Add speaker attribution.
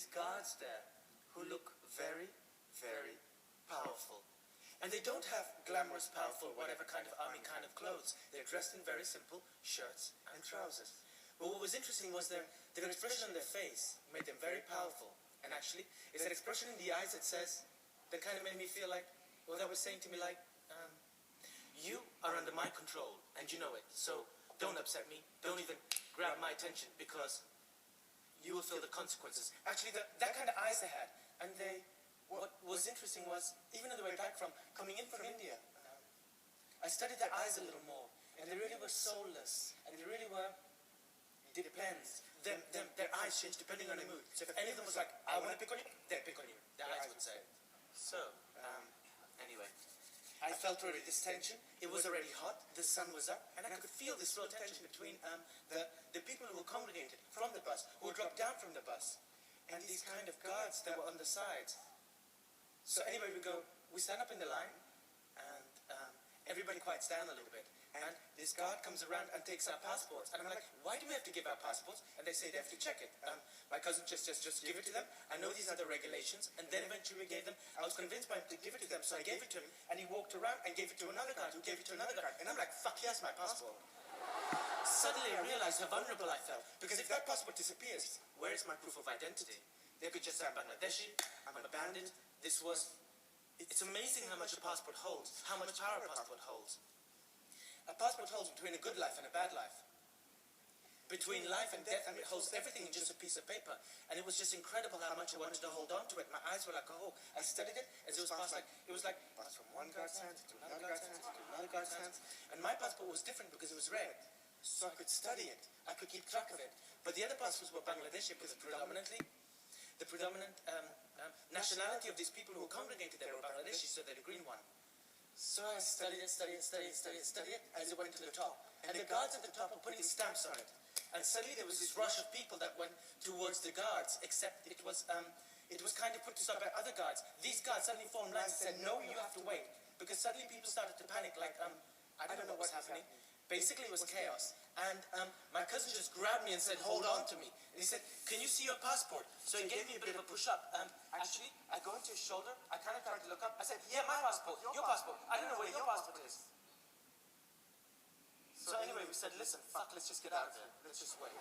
Speaker 1: these guards there who look very, very powerful. And they don't have glamorous, powerful, whatever kind of army kind of clothes. They're dressed in very simple shirts and trousers. But what was interesting was their expression on their face made them very powerful. And actually, it's that expression in the eyes that says, that kind of made me feel like, well, that was saying to me like, you are under my control, and you know it. So don't upset me. Don't even grab my attention, because you will feel the consequences. Actually, that kind of eyes they had. And what was interesting was, even on the way back from coming in from India, I studied their eyes a little more, and they really were soulless, and they really were, depends. Their eyes changed depending on their mood. So if any of them was like, I want to pick on you, they'd pick on you. Their eyes would say. So, anyway, I felt already this tension. It was already hot, the sun was up, and I could feel this real tension between the people who were congregated from the bus, who dropped down from the bus, and these kind of guards that were on the sides. So anyway, we stand up in the line, and everybody quiets down a little bit. And this guard comes around and takes our passports. And I'm like, why do we have to give our passports? And they say they have to check it. My cousin just give it to them. I know these are the regulations. And then eventually we gave them, I was convinced by him to give it to them. So I gave it to him, and he walked around and gave it to another guard, who gave it to another guard. And I'm like, fuck yes, my passport. Suddenly I realized how vulnerable I felt. Because if that passport disappears, where is my proof of identity? They could just say I'm Bangladeshi, I'm a bandit. It's amazing how much a passport holds, how much power a passport holds. A passport holds between a good life and a bad life. Between life and death, and it holds everything in just a piece of paper. And it was just incredible how much I wanted to hold on to it. My eyes were like, oh, I studied it as it was passed passed from one guard's hands to another guard's hands to another guard's hands. And my passport was different because it was red. So I could study it. I could keep track of it. But the other passports were Bangladeshi because the predominant nationality of these people who were congregated there were Bangladeshi, so they're the green one. So I studied it as it went to the top. And the guards at the top were putting stamps on it. And suddenly there was this rush of people that went towards the guards, except it was kind of put to stop by other guards. These guards suddenly formed lines and said, no, you have to wait. Because suddenly people started to panic, like, I don't know what's happening. Basically, it was chaos. And my cousin just grabbed me and said, hold on to me. And he said, can you see your passport? So he gave me a bit of a push-up. Actually, I go into his shoulder. I kind of tried to look up. I said, yeah, my passport, your passport. I don't know where your passport is. So anyway, we said, listen, fuck, let's just get out of there. Let's just wait.